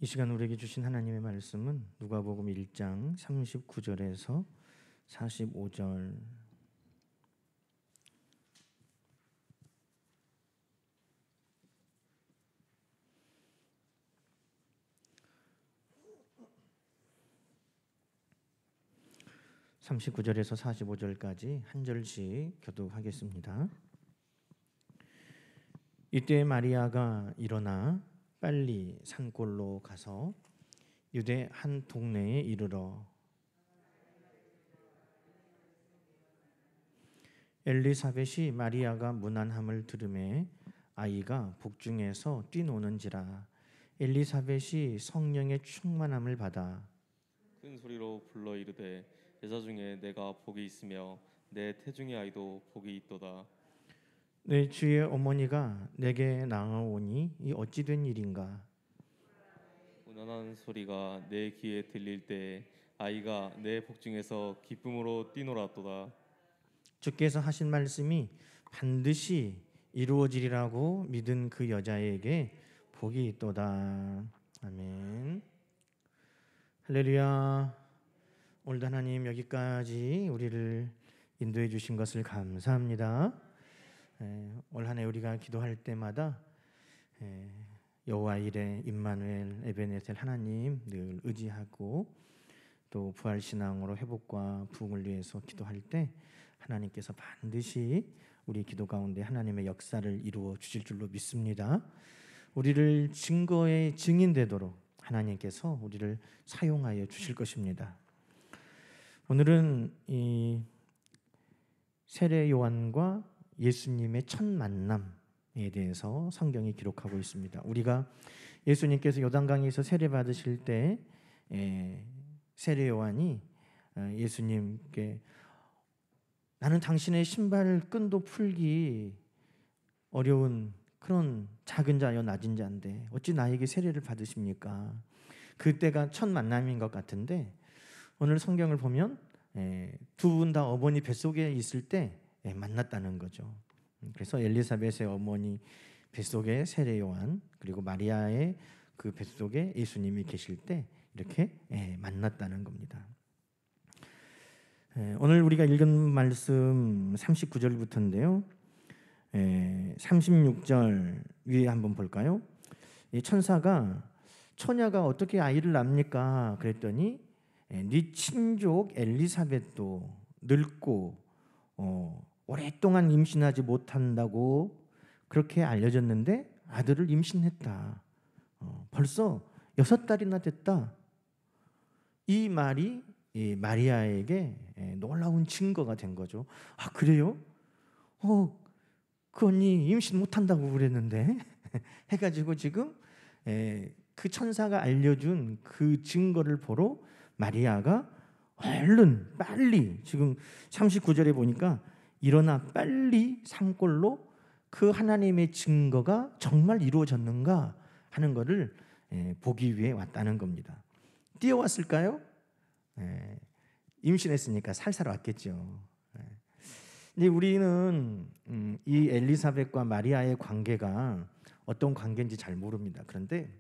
이 시간 우리에게 주신 하나님의 말씀은 누가복음 1장 39절에서 45절. (39절에서 45절까지) 한 절씩 교독하겠습니다. 이때 마리아가 일어나 빨리 산골로 가서 유대 한 동네에 이르러 엘리사벳이 마리아가 문안함을 들으매 아이가 복중에서 뛰노는지라. 엘리사벳이 성령의 충만함을 받아 큰 소리로 불러 이르되 여자 중에 내가 복이 있으며 내 태중의 아이도 복이 있도다. 내 주의 어머니가 내게 나아오니 이 어찌 된 일인가. 우난한 소리가 내 귀에 들릴 때 아이가 내 복중에서 기쁨으로 뛰놀았도다. 주께서 하신 말씀이 반드시 이루어지리라고 믿은 그 여자에게 복이 있도다. 아멘. 할렐루야. 오늘도 하나님 여기까지 우리를 인도해 주신 것을 감사합니다. 올 한 해 우리가 기도할 때마다 여호와 이레 임마누엘 에베네셀 하나님 늘 의지하고 또 부활신앙으로 회복과 부흥을 위해서 기도할 때 하나님께서 반드시 우리 기도 가운데 하나님의 역사를 이루어 주실 줄로 믿습니다. 우리를 증거의 증인되도록 하나님께서 우리를 사용하여 주실 것입니다. 오늘은 이 세례 요한과 예수님의 첫 만남에 대해서 성경이 기록하고 있습니다. 우리가 예수님께서 요단강에서 세례 받으실 때 세례 요한이 예수님께 나는 당신의 신발 끈도 풀기 어려운 그런 작은 자여 낮은 자인데 어찌 나에게 세례를 받으십니까? 그때가 첫 만남인 것 같은데 오늘 성경을 보면 두 분 다 어머니 뱃속에 있을 때 만났다는 거죠. 그래서 엘리사벳의 어머니 뱃속에 세례 요한, 그리고 마리아의 그 뱃속에 예수님이 계실 때 이렇게 만났다는 겁니다. 오늘 우리가 읽은 말씀 39절부터인데요. 36절 위에 한번 볼까요? 이 천사가 처녀가 어떻게 아이를 낳습니까? 그랬더니 네 친족 엘리사벳도 늙고 오랫동안 임신하지 못한다고 그렇게 알려졌는데 아들을 임신했다. 벌써 6달이나 됐다. 이 말이 마리아에게 놀라운 증거가 된 거죠. 아, 그래요? 그 언니 임신 못한다고 그랬는데 해가지고 지금 그 천사가 알려준 그 증거를 보러 마리아가 얼른 빨리 지금 39절에 보니까 일어나 빨리 산골로 그 하나님의 증거가 정말 이루어졌는가 하는 것을 보기 위해 왔다는 겁니다. 뛰어왔을까요? 임신했으니까 살살 왔겠죠. 근데 우리는 이 엘리사벳과 마리아의 관계가 어떤 관계인지 잘 모릅니다. 그런데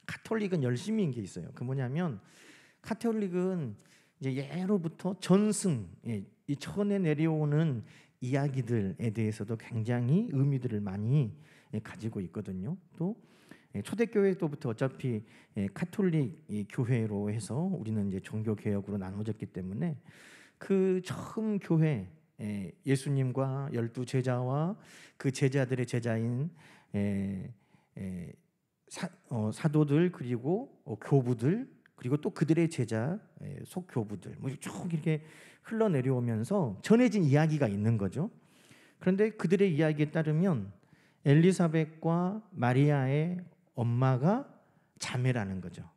가톨릭은 열심히인 게 있어요. 그 뭐냐면 가톨릭은 이제 예로부터 전승, 이 천에 내려오는 이야기들에 대해서도 굉장히 의미들을 많이 가지고 있거든요. 또 초대교회 때부터 어차피 가톨릭 교회로 해서 우리는 이제 종교 개혁으로 나눠졌기 때문에 그 처음 교회 예수님과 12 제자와 그 제자들의 제자인 사도들 그리고 교부들 그리고 또 그들의 제자 속교부들 쭉 이렇게 흘러내려오면서 전해진 이야기가 있는 거죠. 그런데 그들의 이야기에 따르면 엘리사벳과 마리아의 엄마가 자매라는 거죠.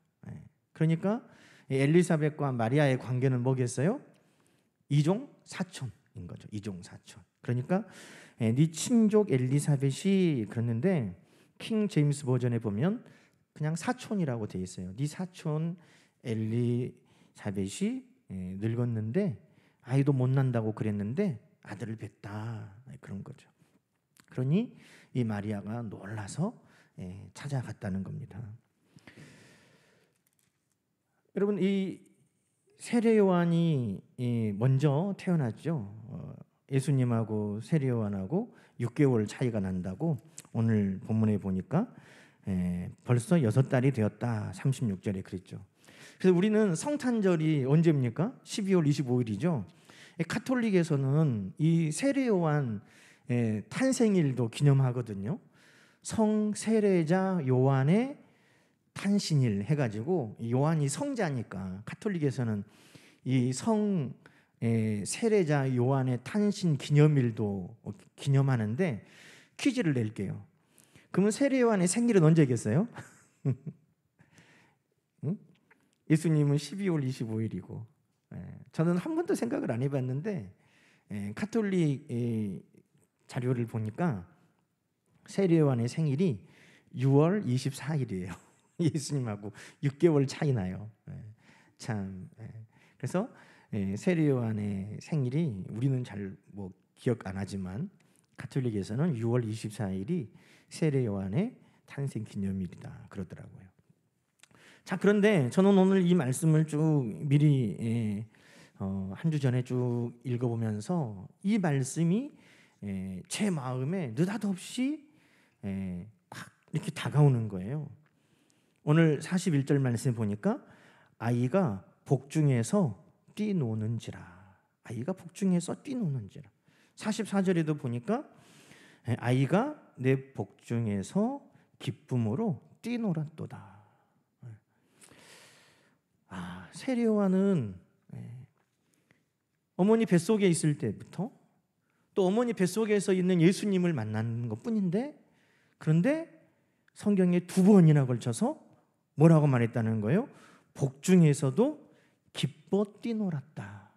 그러니까 엘리사벳과 마리아의 관계는 뭐겠어요? 이종 사촌인 거죠. 이종 사촌. 그러니까 네 친족 엘리사벳이 그랬는데 킹 제임스 버전에 보면 그냥 사촌이라고 돼 있어요. 네 사촌 엘리사벳이 늙었는데 아이도 못 난다고 그랬는데 아들을 뵀다. 그런 거죠. 그러니 이 마리아가 놀라서 찾아갔다는 겁니다. 여러분, 이 세례 요한이 먼저 태어났죠. 예수님하고 세례 요한하고 6개월 차이가 난다고 오늘 본문에 보니까 벌써 6달이 되었다. 36절에 그랬죠. 그래서 우리는 성탄절이 언제입니까? 12월 25일이죠. 가톨릭에서는 이 세례 요한 탄생일도 기념하거든요. 성세례자 요한의 탄신일 해가지고, 요한이 성자니까 가톨릭에서는 이 세례자 요한의 탄신 기념일도 기념하는데, 퀴즈를 낼게요. 그러면 세례 요한의 생일은 언제겠어요? 응? 예수님은 12월 25일이고, 저는 한 번도 생각을 안 해봤는데 가톨릭 자료를 보니까 세례 요한의 생일이 6월 24일이에요. 예수님하고 6개월 차이 나요. 그래서 세례 요한의 생일이 우리는 잘 기억 안 하지만 가톨릭에서는 6월 24일이 세례 요한의 탄생 기념일이다 그러더라고요. 자, 그런데 저는 오늘 이 말씀을 쭉 미리 한 주 전에 쭉 읽어보면서 이 말씀이 제 마음에 느닷없이 확 이렇게 다가오는 거예요. 오늘 41절 말씀 보니까 아이가 복중에서 뛰노는지라. 아이가 복중에서 뛰노는지라. 44절에도 보니까 아이가 내 복중에서 기쁨으로 뛰놀았도다. 세례 요한은 어머니 뱃속에 있을 때부터 또 어머니 뱃속에서 있는 예수님을 만나는 것뿐인데, 그런데 성경에 2번이나 걸쳐서 뭐라고 말했다는 거예요? 복중에서도 기뻐 뛰놀았다.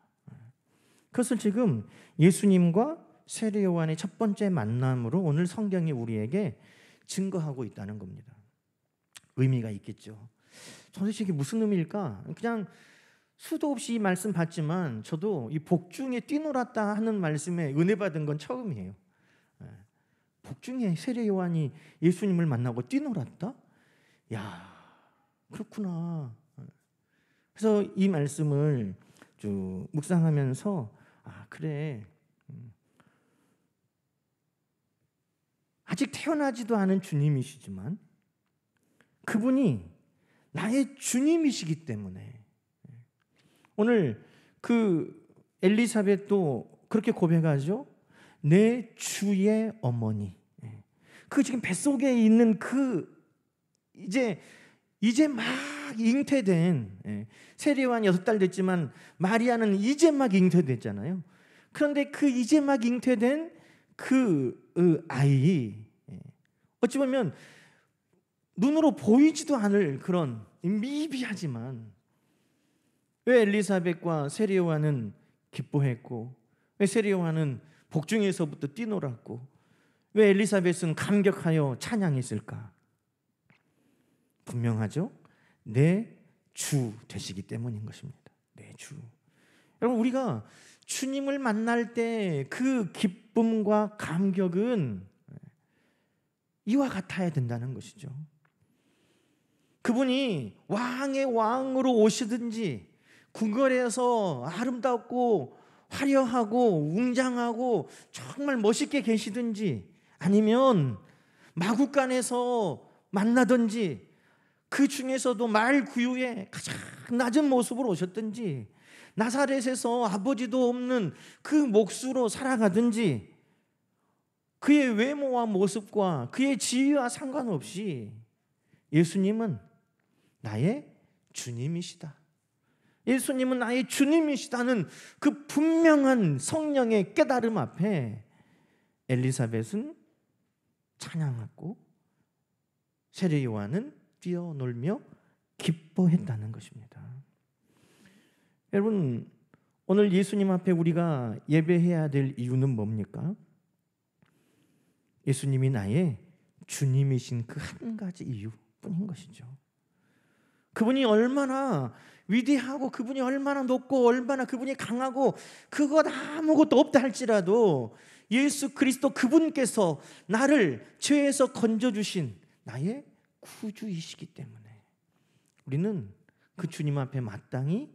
그것을 지금 예수님과 세례 요한의 첫 번째 만남으로 오늘 성경이 우리에게 증거하고 있다는 겁니다. 의미가 있겠죠. 도대체 이게 무슨 의미일까? 그냥 수도 없이 이 말씀 봤지만 저도 이 복중에 뛰놀았다 하는 말씀에 은혜 받은 건 처음이에요. 복중에 세례 요한이 예수님을 만나고 뛰놀았다? 야, 그렇구나. 그래서 이 말씀을 쭉 묵상하면서 그래, 아직 태어나지도 않은 주님이시지만 그분이 나의 주님이시기 때문에, 오늘 그 엘리사벳도 그렇게 고백하죠. 내 주의 어머니. 그 지금 뱃속에 있는 그 이제 막 잉태된, 세례 요한 6달 됐지만 마리아는 이제 막 잉태됐잖아요. 그런데 그 이제 막 잉태된 그 아이, 어찌 보면 눈으로 보이지도 않을 그런 미비하지만, 왜 엘리사벳과 세례 요한은 기뻐했고, 왜 세례 요한은 복중에서부터 뛰놀았고, 왜 엘리사벳은 감격하여 찬양했을까? 분명하죠. 내 주 되시기 때문인 것입니다. 내 주. 여러분, 우리가 주님을 만날 때 그 기쁨과 감격은 이와 같아야 된다는 것이죠. 그분이 왕의 왕으로 오시든지, 궁궐에서 아름답고 화려하고 웅장하고 정말 멋있게 계시든지, 아니면 마구간에서 만나든지, 그 중에서도 마을 구유에 가장 낮은 모습으로 오셨든지, 나사렛에서 아버지도 없는 그 목수로 살아가든지, 그의 외모와 모습과 그의 지위와 상관없이 예수님은 나의 주님이시다. 예수님은 나의 주님이시다는 그 분명한 성령의 깨달음 앞에 엘리사벳은 찬양하고 세례 요한은 뛰어놀며 기뻐했다는 것입니다. 여러분, 오늘 예수님 앞에 우리가 예배해야 될 이유는 뭡니까? 예수님이 나의 주님이신 그 한 가지 이유뿐인 것이죠. 그분이 얼마나 위대하고 그분이 얼마나 높고 얼마나 그분이 강하고 그것 아무것도 없다 할지라도 예수 그리스도 그분께서 나를 죄에서 건져주신 나의 구주이시기 때문에 우리는 그 주님 앞에 마땅히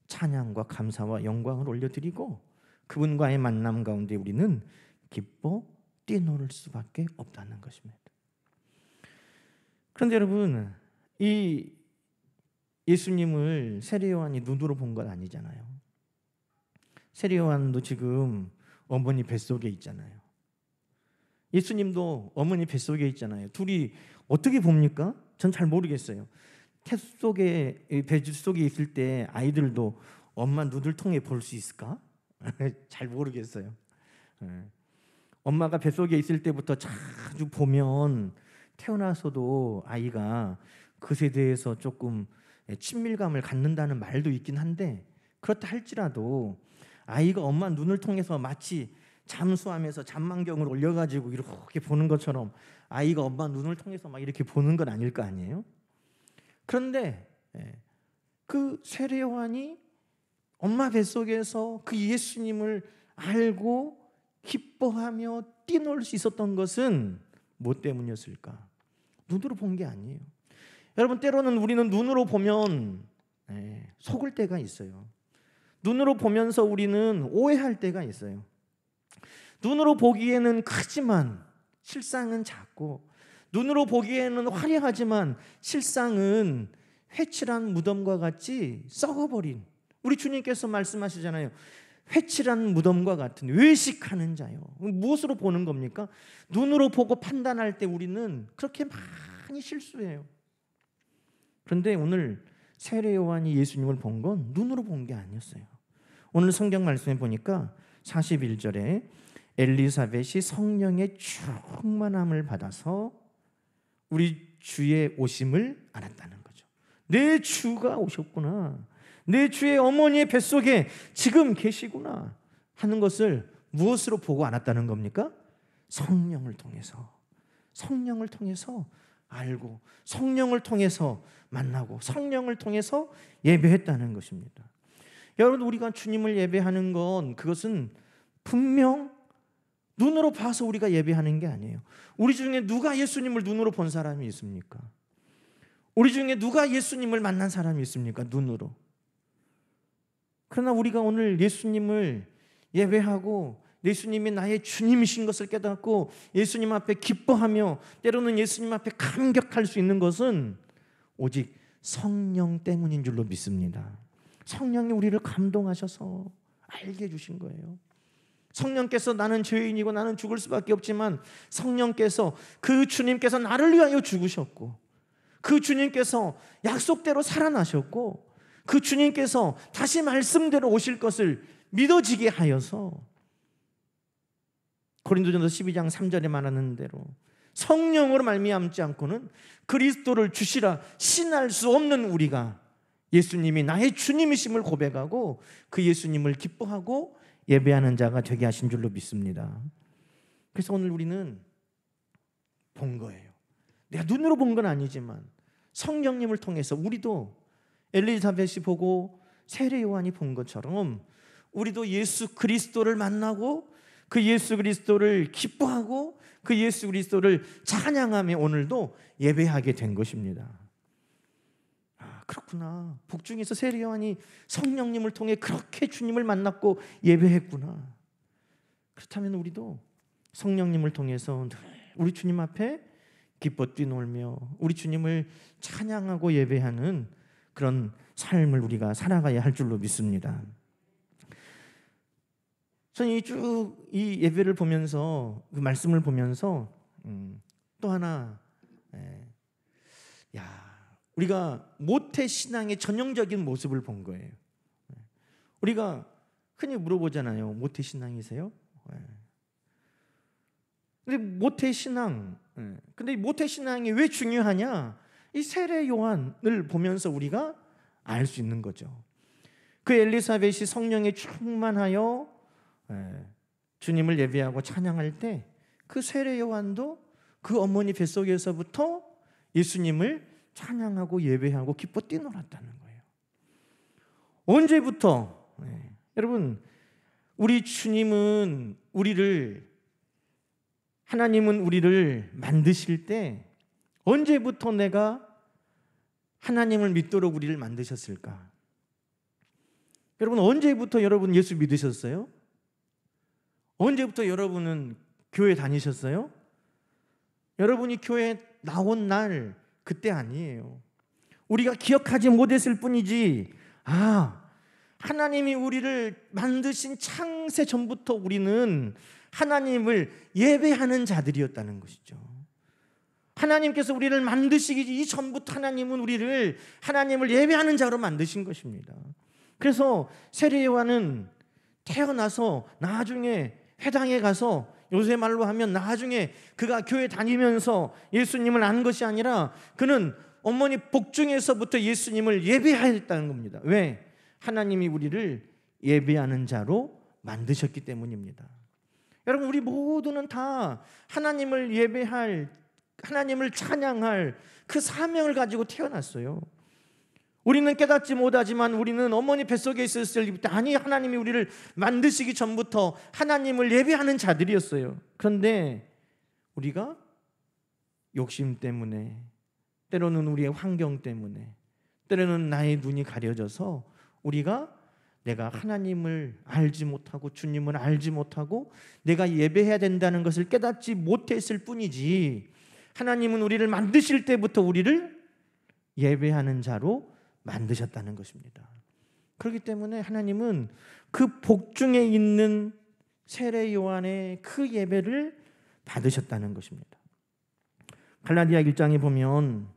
찬양과 감사와 영광을 올려드리고 그분과의 만남 가운데 우리는 기뻐 뛰노를 수밖에 없다는 것입니다. 그런데 여러분, 이 예수님을 세례 요한이 눈으로 본 건 아니잖아요. 세례 요한도 지금 어머니 뱃속에 있잖아요. 예수님도 어머니 뱃속에 있잖아요. 둘이 어떻게 봅니까? 전 잘 모르겠어요. 뱃속에 있을 때 아이들도 엄마 눈을 통해 볼 수 있을까? 잘 모르겠어요. 엄마가 뱃속에 있을 때부터 자주 보면 태어나서도 아이가 그것에 대해서 조금 친밀감을 갖는다는 말도 있긴 한데, 그렇다 할지라도 아이가 엄마 눈을 통해서 마치 잠수하면서 잠만경을 올려가지고 이렇게 보는 것처럼 아이가 엄마 눈을 통해서 막 이렇게 보는 건 아닐 거 아니에요? 그런데 그 세례 요한이 엄마 뱃속에서 그 예수님을 알고 기뻐하며 뛰놀 수 있었던 것은 뭐 때문이었을까? 눈으로 본 게 아니에요. 여러분, 때로는 우리는 눈으로 보면 속을 때가 있어요. 눈으로 보면서 우리는 오해할 때가 있어요. 눈으로 보기에는 크지만 실상은 작고, 눈으로 보기에는 화려하지만 실상은 회칠한 무덤과 같이 썩어버린, 우리 주님께서 말씀하시잖아요. 회칠한 무덤과 같은 외식하는 자요. 무엇으로 보는 겁니까? 눈으로 보고 판단할 때 우리는 그렇게 많이 실수해요. 그런데 오늘 세례 요한이 예수님을 본 건 눈으로 본 게 아니었어요. 오늘 성경 말씀에 보니까 41절에 엘리사벳이 성령의 충만함을 받아서 우리 주의 오심을 알았다는 거죠. 내 주가 오셨구나, 내 주의 어머니의 뱃속에 지금 계시구나 하는 것을 무엇으로 보고 알았다는 겁니까? 성령을 통해서, 성령을 통해서 알고, 성령을 통해서 만나고, 성령을 통해서 예배했다는 것입니다. 여러분, 우리가 주님을 예배하는 건 그것은 분명 눈으로 봐서 우리가 예배하는 게 아니에요. 우리 중에 누가 예수님을 눈으로 본 사람이 있습니까? 우리 중에 누가 예수님을 만난 사람이 있습니까? 눈으로. 그러나 우리가 오늘 예수님을 예배하고 예수님이 나의 주님이신 것을 깨닫고 예수님 앞에 기뻐하며 때로는 예수님 앞에 감격할 수 있는 것은 오직 성령 때문인 줄로 믿습니다. 성령이 우리를 감동하셔서 알게 해주신 거예요. 성령께서 나는 죄인이고 나는 죽을 수밖에 없지만 성령께서, 그 주님께서 나를 위하여 죽으셨고, 그 주님께서 약속대로 살아나셨고, 그 주님께서 다시 말씀대로 오실 것을 믿어지게 하여서 고린도전서 12장 3절에 말하는 대로 성령으로 말미암지 않고는 그리스도를 주시라 신할 수 없는 우리가 예수님이 나의 주님이심을 고백하고 그 예수님을 기뻐하고 예배하는 자가 되게 하신 줄로 믿습니다. 그래서 오늘 우리는 본 거예요. 내가 눈으로 본 건 아니지만 성령님을 통해서 우리도 엘리사벳이 보고 세례 요한이 본 것처럼 우리도 예수 그리스도를 만나고 그 예수 그리스도를 기뻐하고 그 예수 그리스도를 찬양하며 오늘도 예배하게 된 것입니다. 아, 그렇구나. 복중에서 세례 요한이 성령님을 통해 그렇게 주님을 만났고 예배했구나. 그렇다면 우리도 성령님을 통해서 우리 주님 앞에 기뻐 뛰놀며 우리 주님을 찬양하고 예배하는 그런 삶을 우리가 살아가야 할 줄로 믿습니다. 저는 이 예배를 보면서, 그 말씀을 보면서 또 하나, 우리가 모태 신앙의 전형적인 모습을 본 거예요. 우리가 흔히 물어보잖아요. 모태 신앙이세요? 근데 모태 신앙, 근데 모태 신앙이 왜 중요하냐? 이 세례 요한을 보면서 우리가 알 수 있는 거죠. 그 엘리사벳이 성령에 충만하여 주님을 예배하고 찬양할 때 그 세례 요한도 그 어머니 뱃속에서부터 예수님을 찬양하고 예배하고 기뻐 뛰놀았다는 거예요. 언제부터? 여러분, 우리 주님은 하나님은 우리를 만드실 때 언제부터 내가 하나님을 믿도록 우리를 만드셨을까? 여러분, 언제부터 여러분 예수 믿으셨어요? 언제부터 여러분은 교회 다니셨어요? 여러분이 교회 나온 날 그때 아니에요. 우리가 기억하지 못했을 뿐이지, 하나님이 우리를 만드신 창세 전부터 우리는 하나님을 예배하는 자들이었다는 것이죠. 하나님께서 우리를 만드시기 이전부터 하나님은 우리를 하나님을 예배하는 자로 만드신 것입니다. 그래서 세례요한은 태어나서 나중에 회당에 가서, 요새 말로 하면 나중에 그가 교회 다니면서 예수님을 안 것이 아니라 그는 어머니 복중에서부터 예수님을 예배하였다는 겁니다. 왜? 하나님이 우리를 예배하는 자로 만드셨기 때문입니다. 여러분, 우리 모두는 다 하나님을 예배할, 하나님을 찬양할 그 사명을 가지고 태어났어요. 우리는 깨닫지 못하지만 우리는 어머니 뱃속에 있었을 때부터, 하나님이 우리를 만드시기 전부터 하나님을 예배하는 자들이었어요. 그런데 우리가 욕심 때문에, 때로는 우리의 환경 때문에, 때로는 나의 눈이 가려져서 우리가 내가 하나님을 알지 못하고 주님을 알지 못하고 내가 예배해야 된다는 것을 깨닫지 못했을 뿐이지, 하나님은 우리를 만드실 때부터 우리를 예배하는 자로 만드셨다는 것입니다. 그렇기 때문에 하나님은 그 복중에 있는 세례 요한의 그 예배를 받으셨다는 것입니다. 갈라디아 1장에 보면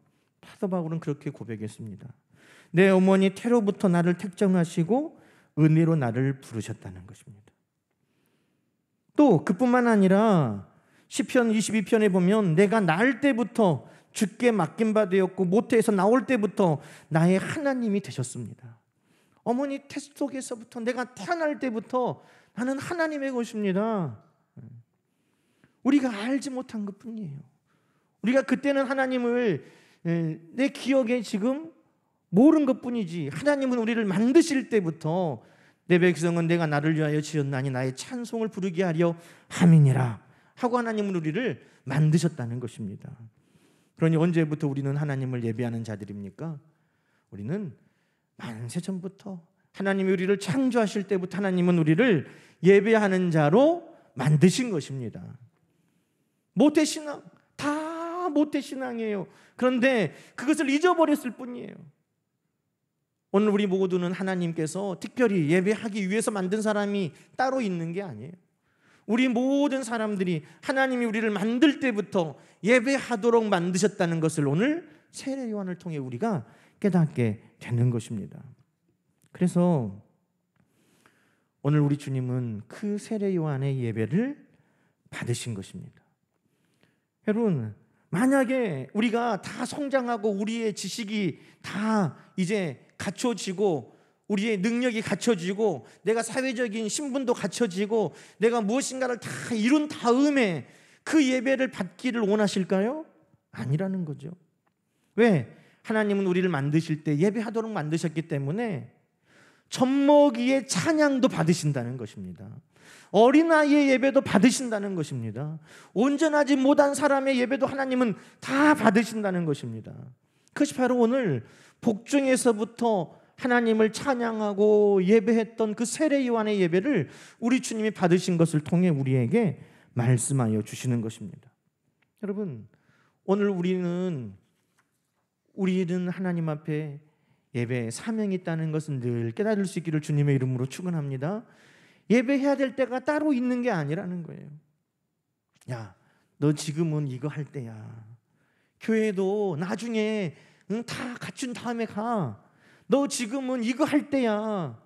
사도 바울은 그렇게 고백했습니다. 내 어머니 태로부터 나를 택정하시고 은혜로 나를 부르셨다는 것입니다. 또 그뿐만 아니라 시편 22편에 보면 내가 날 때부터 주께 맡긴 바 되었고 모태에서 나올 때부터 나의 하나님이 되셨습니다. 어머니 태 속에서부터, 내가 태어날 때부터 나는 하나님의 것입니다. 우리가 알지 못한 것뿐이에요. 우리가 그때는 하나님을 내 기억에 지금 모른 것뿐이지, 하나님은 우리를 만드실 때부터 내 백성은 내가 나를 위하여 지었나니 나의 찬송을 부르게 하려 함이니라 하고 하나님은 우리를 만드셨다는 것입니다. 그러니 언제부터 우리는 하나님을 예배하는 자들입니까? 우리는 만세 전부터, 하나님이 우리를 창조하실 때부터 하나님은 우리를 예배하는 자로 만드신 것입니다. 모태신앙, 다 모태신앙이에요. 그런데 그것을 잊어버렸을 뿐이에요. 오늘 우리 모두는 하나님께서 특별히 예배하기 위해서 만든 사람이 따로 있는 게 아니에요. 우리 모든 사람들이 하나님이 우리를 만들 때부터 예배하도록 만드셨다는 것을 오늘 세례 요한을 통해 우리가 깨닫게 되는 것입니다. 그래서 오늘 우리 주님은 그 세례 요한의 예배를 받으신 것입니다. 여러분, 만약에 우리가 다 성장하고 우리의 지식이 다 이제 갖춰지고 우리의 능력이 갖춰지고 내가 사회적인 신분도 갖춰지고 내가 무엇인가를 다 이룬 다음에 그 예배를 받기를 원하실까요? 아니라는 거죠. 왜? 하나님은 우리를 만드실 때 예배하도록 만드셨기 때문에 젖먹이의 찬양도 받으신다는 것입니다. 어린아이의 예배도 받으신다는 것입니다. 온전하지 못한 사람의 예배도 하나님은 다 받으신다는 것입니다. 그것이 바로 오늘 복중에서부터 하나님을 찬양하고 예배했던 그 세례 요한의 예배를 우리 주님이 받으신 것을 통해 우리에게 말씀하여 주시는 것입니다. 여러분, 오늘 우리는 하나님 앞에 예배에 사명이 있다는 것은 늘 깨달을 수 있기를 주님의 이름으로 축원합니다. 예배해야 될 때가 따로 있는 게 아니라는 거예요. 야, 너 지금은 이거 할 때야. 교회도 나중에 다 갖춘 다음에 가. 너 지금은 이거 할 때야.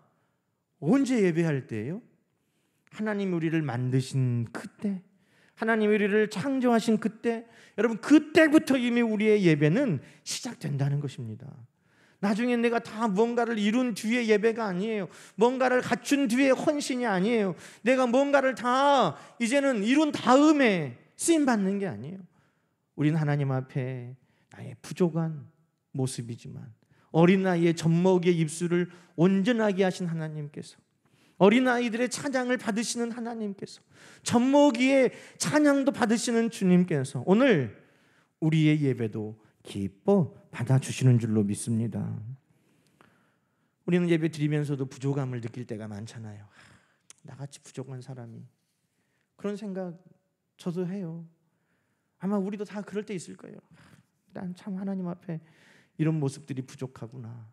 언제 예배할 때예요? 하나님이 우리를 만드신 그때, 하나님이 우리를 창조하신 그때, 여러분 그때부터 이미 우리의 예배는 시작된다는 것입니다. 나중에 내가 다 뭔가를 이룬 뒤에 예배가 아니에요. 뭔가를 갖춘 뒤에 헌신이 아니에요. 내가 뭔가를 다 이제는 이룬 다음에 쓰임받는 게 아니에요. 우리는 하나님 앞에 나의 부족한 모습이지만 어린아이의 젖먹이의 입술을 온전하게 하신 하나님께서, 어린아이들의 찬양을 받으시는 하나님께서, 젖먹이의 찬양도 받으시는 주님께서 오늘 우리의 예배도 기뻐 받아주시는 줄로 믿습니다. 우리는 예배 드리면서도 부족함을 느낄 때가 많잖아요. 나같이 부족한 사람이, 그런 생각 저도 해요. 아마 우리도 다 그럴 때 있을 거예요. 난 참 하나님 앞에 이런 모습들이 부족하구나.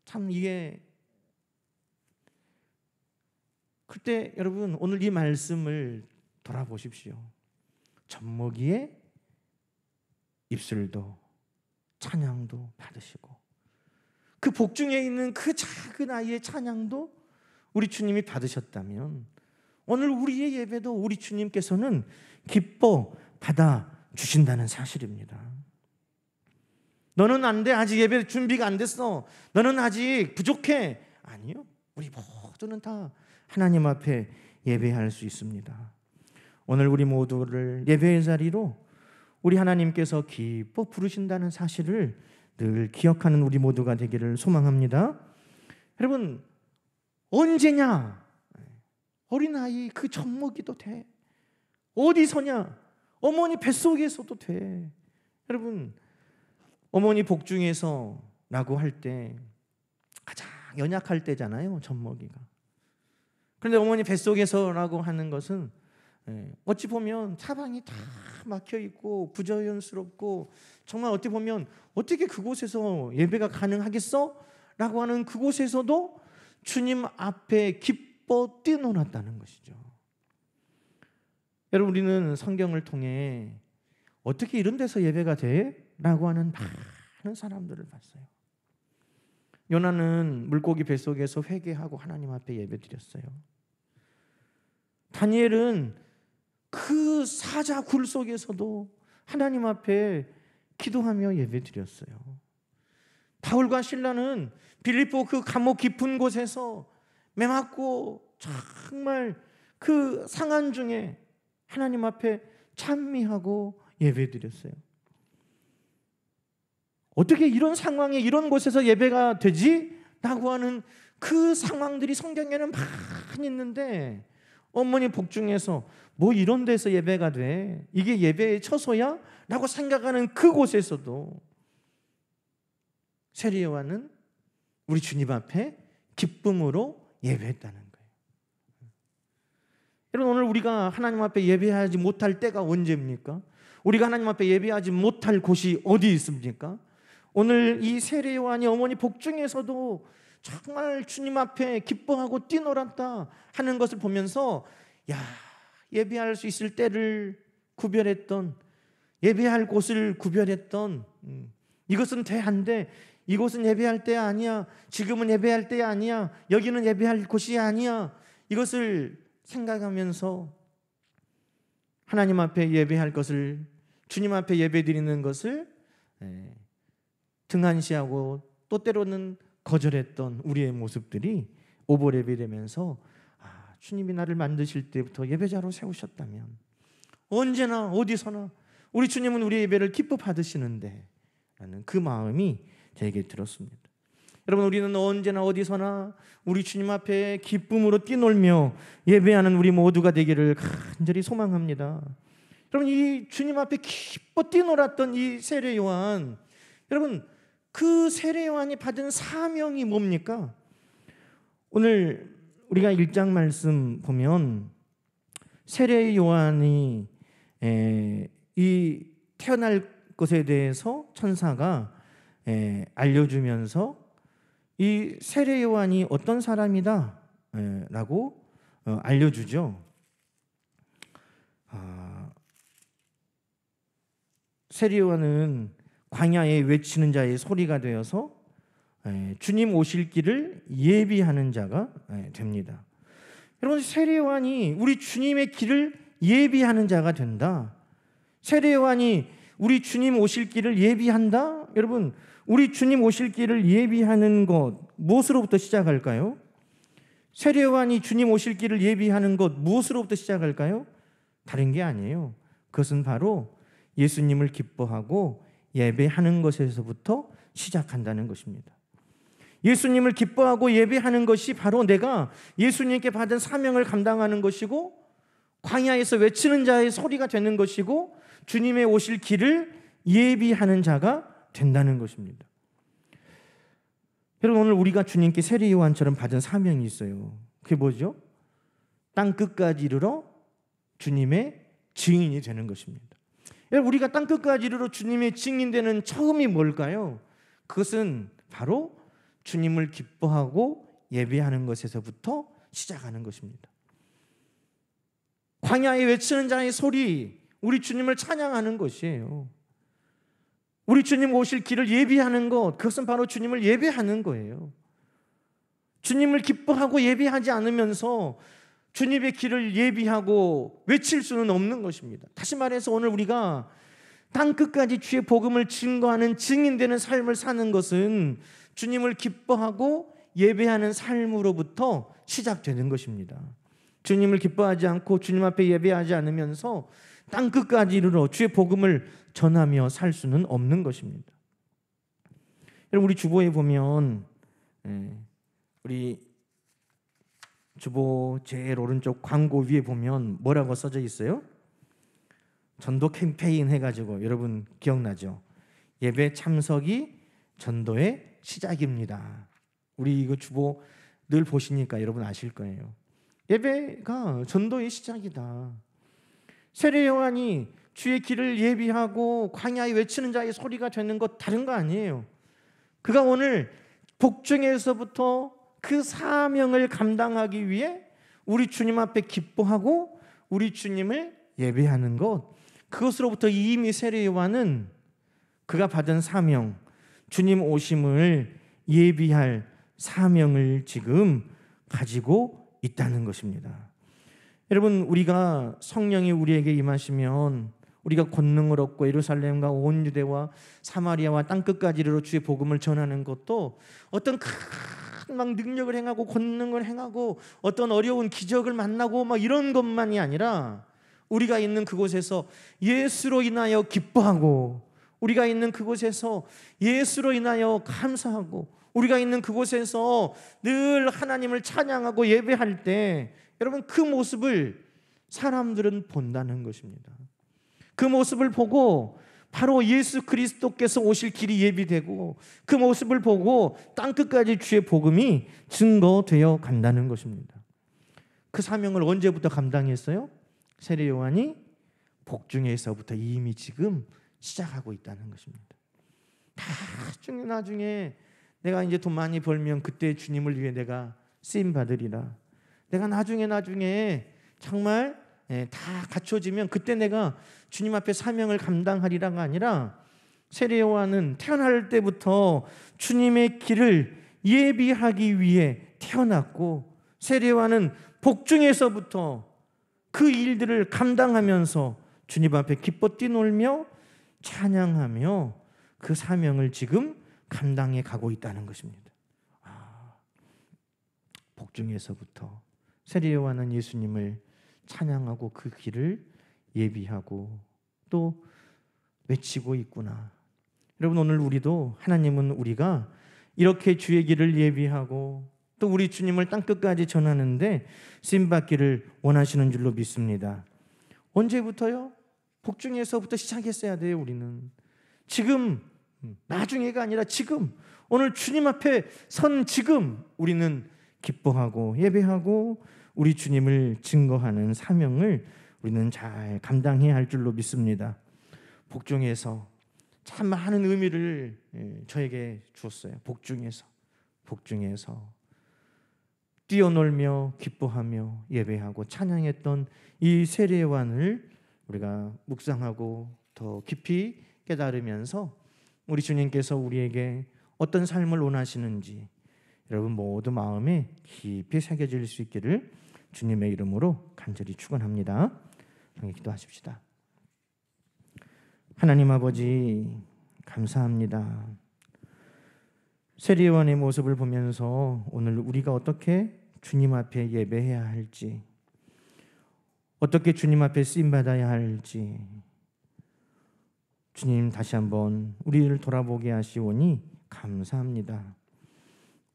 참 이게, 그때 여러분 오늘 이 말씀을 돌아보십시오. 젖먹이의 입술도 찬양도 받으시고, 그 복중에 있는 그 작은 아이의 찬양도 우리 주님이 받으셨다면, 오늘 우리의 예배도 우리 주님께서는 기뻐 받아주신다는 사실입니다. 너는 안 돼, 아직 예배 준비가 안 됐어, 너는 아직 부족해. 아니요, 우리 모두는 다 하나님 앞에 예배할 수 있습니다. 오늘 우리 모두를 예배의 자리로 우리 하나님께서 기뻐 부르신다는 사실을 늘 기억하는 우리 모두가 되기를 소망합니다. 여러분, 언제냐? 어린아이 그 젖먹이도 돼. 어디서냐? 어머니 뱃속에서도 돼. 여러분, 어머니 복중에서라고 할 때 가장 연약할 때잖아요, 젖먹이가. 그런데 어머니 뱃속에서라고 하는 것은 어찌 보면 사방이 다 막혀 있고 부자연스럽고, 정말 어떻게 보면 어떻게 그곳에서 예배가 가능하겠어? 라고 하는 그곳에서도 주님 앞에 기뻐 뛰어놀았다는 것이죠. 여러분, 우리는 성경을 통해 어떻게 이런 데서 예배가 돼? 라고 하는 많은 사람들을 봤어요. 요나는 물고기 뱃속에서 회개하고 하나님 앞에 예배드렸어요. 다니엘은 그 사자 굴 속에서도 하나님 앞에 기도하며 예배드렸어요. 바울과 실라는 빌립보 그 감옥 깊은 곳에서 매맞고 정말 그 상한 중에 하나님 앞에 찬미하고 예배드렸어요. 어떻게 이런 상황에 이런 곳에서 예배가 되지? 라고 하는 그 상황들이 성경에는 많이 있는데, 어머니 복중에서 뭐 이런 데서 예배가 돼? 이게 예배의 처소야? 라고 생각하는 그곳에서도 세리요한은 우리 주님 앞에 기쁨으로 예배했다는 거예요. 여러분, 오늘 우리가 하나님 앞에 예배하지 못할 때가 언제입니까? 우리가 하나님 앞에 예배하지 못할 곳이 어디 있습니까? 오늘 이 세리요한이 어머니 복중에서도 정말 주님 앞에 기뻐하고 뛰놀았다 하는 것을 보면서, 야, 예배할 수 있을 때를 구별했던, 예배할 곳을 구별했던, 이것은 돼 안 돼, 이곳은 예배할 때 아니야, 지금은 예배할 때 아니야, 여기는 예배할 곳이 아니야, 이것을 생각하면서 하나님 앞에 예배할 것을, 주님 앞에 예배드리는 것을 등한시하고 또 때로는 거절했던 우리의 모습들이 오버랩이 되면서, 주님이 나를 만드실 때부터 예배자로 세우셨다면 언제나 어디서나 우리 주님은 우리의 예배를 기뻐 받으시는데 라는 그 마음이 제게 들었습니다. 여러분, 우리는 언제나 어디서나 우리 주님 앞에 기쁨으로 뛰놀며 예배하는 우리 모두가 되기를 간절히 소망합니다. 여러분, 이 주님 앞에 기뻐 뛰놀았던 이 세례요한, 여러분, 그 세례요한이 받은 사명이 뭡니까? 오늘 우리가 1장 말씀 보면 세례요한이 이 태어날 것에 대해서 천사가 알려주면서 이 세례요한이 어떤 사람이다 라고 알려주죠. 세례요한은 광야에 외치는 자의 소리가 되어서 주님 오실 길을 예비하는 자가 됩니다. 여러분, 세례요한이 우리 주님의 길을 예비하는 자가 된다. 세례요한이 우리 주님 오실 길을 예비한다. 여러분, 우리 주님 오실 길을 예비하는 것 무엇으로부터 시작할까요? 세례요한이 주님 오실 길을 예비하는 것 무엇으로부터 시작할까요? 다른 게 아니에요. 그것은 바로 예수님을 기뻐하고 예배하는 것에서부터 시작한다는 것입니다. 예수님을 기뻐하고 예배하는 것이 바로 내가 예수님께 받은 사명을 감당하는 것이고, 광야에서 외치는 자의 소리가 되는 것이고, 주님의 오실 길을 예비하는 자가 된다는 것입니다. 여러분, 오늘 우리가 주님께 세례 요한처럼 받은 사명이 있어요. 그게 뭐죠? 땅 끝까지 이르러 주님의 증인이 되는 것입니다. 여러분, 우리가 땅 끝까지 이르러 주님의 증인되는 처음이 뭘까요? 그것은 바로 주님을 기뻐하고 예배하는 것에서부터 시작하는 것입니다. 광야에 외치는 자의 소리, 우리 주님을 찬양하는 것이에요. 우리 주님 오실 길을 예비하는 것, 그것은 바로 주님을 예배하는 거예요. 주님을 기뻐하고 예배하지 않으면서 주님의 길을 예비하고 외칠 수는 없는 것입니다. 다시 말해서 오늘 우리가 땅 끝까지 주의 복음을 증거하는 증인되는 삶을 사는 것은 주님을 기뻐하고 예배하는 삶으로부터 시작되는 것입니다. 주님을 기뻐하지 않고 주님 앞에 예배하지 않으면서 땅 끝까지 이르러 주의 복음을 전하며 살 수는 없는 것입니다. 여러분, 우리 주보에 보면 우리 주보 제일 오른쪽 광고 위에 보면 뭐라고 써져 있어요? 전도 캠페인 해가지고 여러분 기억나죠? 예배 참석이 전도의 시작입니다. 우리 이거 주보 늘 보시니까 여러분 아실 거예요. 예배가 전도의 시작이다. 세례 요한이 주의 길을 예비하고 광야에 외치는 자의 소리가 되는 것 다른 거 아니에요. 그가 오늘 복중에서부터 그 사명을 감당하기 위해 우리 주님 앞에 기뻐하고 우리 주님을 예배하는 것, 그것으로부터 이미 세례 요한은 그가 받은 사명, 주님 오심을 예비할 사명을 지금 가지고 있다는 것입니다. 여러분, 우리가 성령이 우리에게 임하시면 우리가 권능을 얻고 예루살렘과 온 유대와 사마리아와 땅끝까지 이르러 주의 복음을 전하는 것도 어떤 큰 막 능력을 행하고 권능을 행하고 어떤 어려운 기적을 만나고 막 이런 것만이 아니라 우리가 있는 그곳에서 예수로 인하여 기뻐하고 우리가 있는 그곳에서 예수로 인하여 감사하고 우리가 있는 그곳에서 늘 하나님을 찬양하고 예배할 때 여러분, 그 모습을 사람들은 본다는 것입니다. 그 모습을 보고 바로 예수 그리스도께서 오실 길이 예비되고 그 모습을 보고 땅끝까지 주의 복음이 증거되어 간다는 것입니다. 그 사명을 언제부터 감당했어요? 세례 요한이 복중에서부터 이미 지금 시작하고 있다는 것입니다. 나중에 내가 이제 돈 많이 벌면 그때 주님을 위해 내가 쓰임 받으리라. 내가 나중에 정말 다 갖춰지면 그때 내가 주님 앞에 사명을 감당하리라가 아니라 세례 요한은 태어날 때부터 주님의 길을 예비하기 위해 태어났고 세례 요한은 복중에서부터 그 일들을 감당하면서 주님 앞에 기뻐 뛰놀며 찬양하며 그 사명을 지금 감당해 가고 있다는 것입니다. 복중에서부터 세례 요한은 예수님을 찬양하고 그 길을 예비하고 또 외치고 있구나. 여러분, 오늘 우리도 하나님은 우리가 이렇게 주의 길을 예비하고 또 우리 주님을 땅끝까지 전하는데 쓰임받기를 원하시는 줄로 믿습니다. 언제부터요? 복중에서부터 시작했어야 돼요. 우리는 지금, 나중에가 아니라 지금, 오늘 주님 앞에 선 지금 우리는 기뻐하고 예배하고 우리 주님을 증거하는 사명을 우리는 잘 감당해야 할 줄로 믿습니다. 복중에서 참 많은 의미를 저에게 주었어요. 복중에서 뛰어놀며 기뻐하며 예배하고 찬양했던 이 세례 요한을 우리가 묵상하고 더 깊이 깨달으면서 우리 주님께서 우리에게 어떤 삶을 원하시는지 여러분 모두 마음에 깊이 새겨질 수 있기를 주님의 이름으로 간절히 축원합니다. 함께 기도하십시다. 하나님 아버지, 감사합니다. 세례 요한의 모습을 보면서 오늘 우리가 어떻게 주님 앞에 예배해야 할지, 어떻게 주님 앞에 쓰임받아야 할지 주님 다시 한번 우리를 돌아보게 하시오니 감사합니다.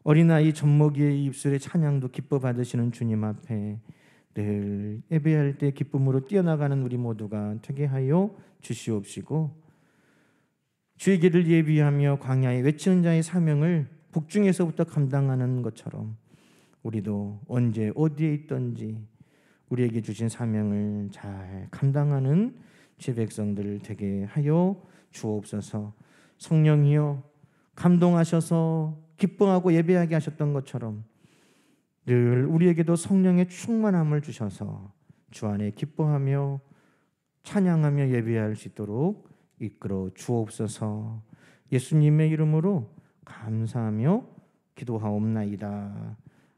어린아이 젖먹이의 입술의 찬양도 기뻐 받으시는 주님 앞에 늘 예배할 때 기쁨으로 뛰어나가는 우리 모두가 되게 하여 주시옵시고 주의 길을 예비하며 광야에 외치는 자의 사명을 북중에서부터 감당하는 것처럼 우리도 언제 어디에 있든지 우리에게 주신 사명을 잘 감당하는 주의 백성들 되게 하여 주옵소서. 성령이여 감동하셔서 기뻐하고 예배하게 하셨던 것처럼 늘 우리에게도 성령의 충만함을 주셔서 주 안에 기뻐하며 찬양하며 예배할 수 있도록 이끌어 주옵소서. 예수님의 이름으로 감사하며 기도하옵나이다.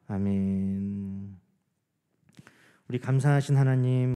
아멘. 우리 감사하신 하나님,